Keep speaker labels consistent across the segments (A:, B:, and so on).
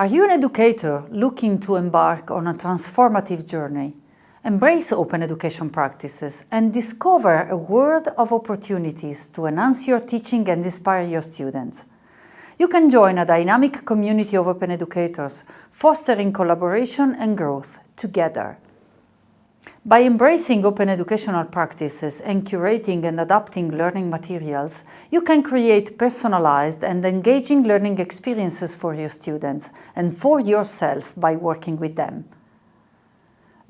A: Are you an educator looking to embark on a transformative journey? Embrace open education practices and discover a world of opportunities to enhance your teaching and inspire your students. You can join a dynamic community of open educators, fostering collaboration and growth together. By embracing open educational practices and curating and adapting learning materials, you can create personalized and engaging learning experiences for your students and for yourself by working with them.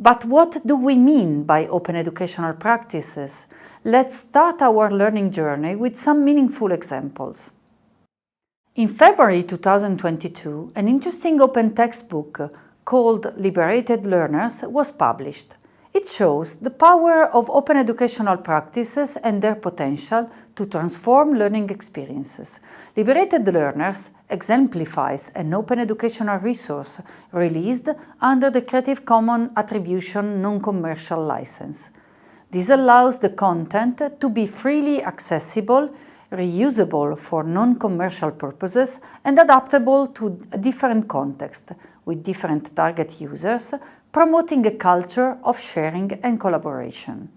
A: But what do we mean by open educational practices? Let's start our learning journey with some meaningful examples. In February 2022, an interesting open textbook called Liberated Learners was published. It shows the power of open educational practices and their potential to transform learning experiences. Liberated Learners exemplifies an open educational resource released under the Creative Commons Attribution Non-Commercial License. This allows the content to be freely accessible, reusable for non-commercial purposes, and adaptable to a different context with different target users, promoting a culture of sharing and collaboration.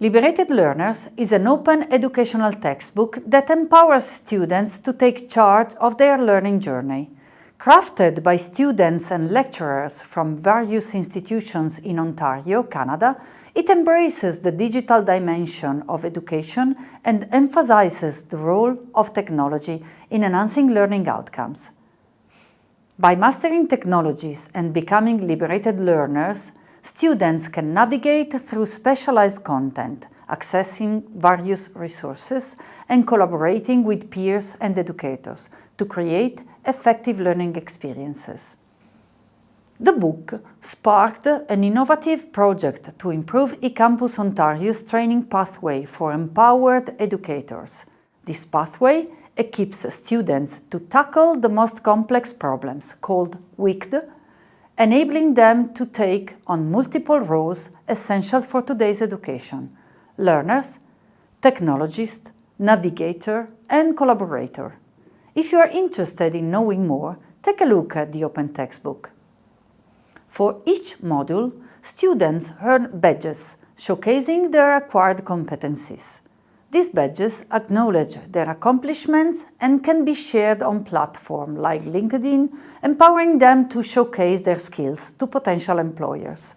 A: Liberated Learners is an open educational textbook that empowers students to take charge of their learning journey. Crafted by students and lecturers from various institutions in Ontario, Canada, it embraces the digital dimension of education and emphasizes the role of technology in enhancing learning outcomes. By mastering technologies and becoming liberated learners, students can navigate through specialized content, accessing various resources, and collaborating with peers and educators to create effective learning experiences. The book sparked an innovative project to improve eCampus Ontario's training pathway for empowered educators. This pathway equips students to tackle the most complex problems, called WICD, enabling them to take on multiple roles essential for today's education: learners, technologist, navigator, and collaborator. If you are interested in knowing more, take a look at the open textbook. For each module, students earn badges showcasing their acquired competencies. These badges acknowledge their accomplishments and can be shared on platforms like LinkedIn, empowering them to showcase their skills to potential employers.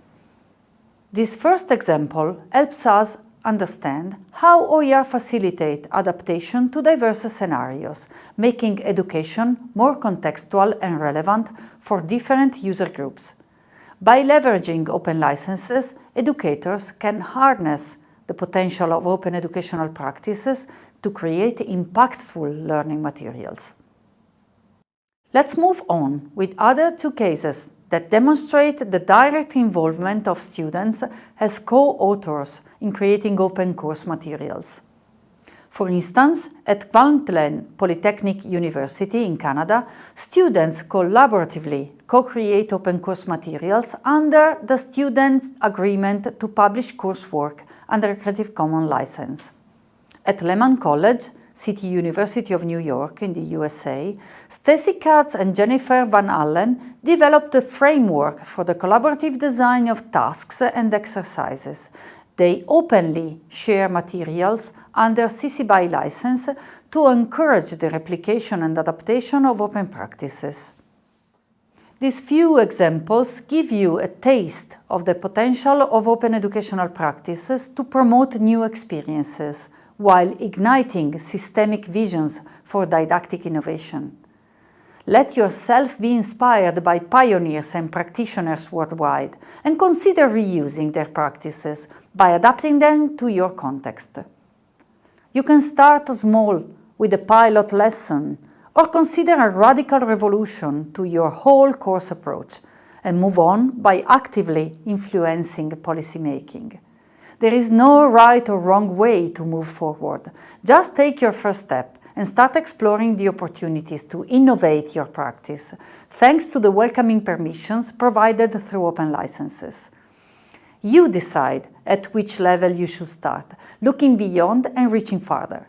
A: This first example helps us understand how OER facilitates adaptation to diverse scenarios, making education more contextual and relevant for different user groups. By leveraging open licenses, educators can harness the potential of open educational practices to create impactful learning materials. Let's move on with other two cases that demonstrate the direct involvement of students as co-authors in creating open course materials. For instance, at Kwantlen Polytechnic University in Canada, students collaboratively co-create open course materials under the Students' Agreement to Publish Coursework under a Creative Commons license. At Lehman College, City University of New York in the USA, Stacy Katz and Jennifer Van Allen developed a framework for the collaborative design of tasks and exercises. They openly share materials under CC BY license to encourage the replication and adaptation of open practices. These few examples give you a taste of the potential of open educational practices to promote new experiences while igniting systemic visions for didactic innovation. Let yourself be inspired by pioneers and practitioners worldwide and consider reusing their practices by adapting them to your context. You can start small with a pilot lesson or consider a radical revolution to your whole course approach and move on by actively influencing policymaking. There is no right or wrong way to move forward. Just take your first step and start exploring the opportunities to innovate your practice, thanks to the welcoming permissions provided through open licenses. You decide at which level you should start, looking beyond and reaching farther.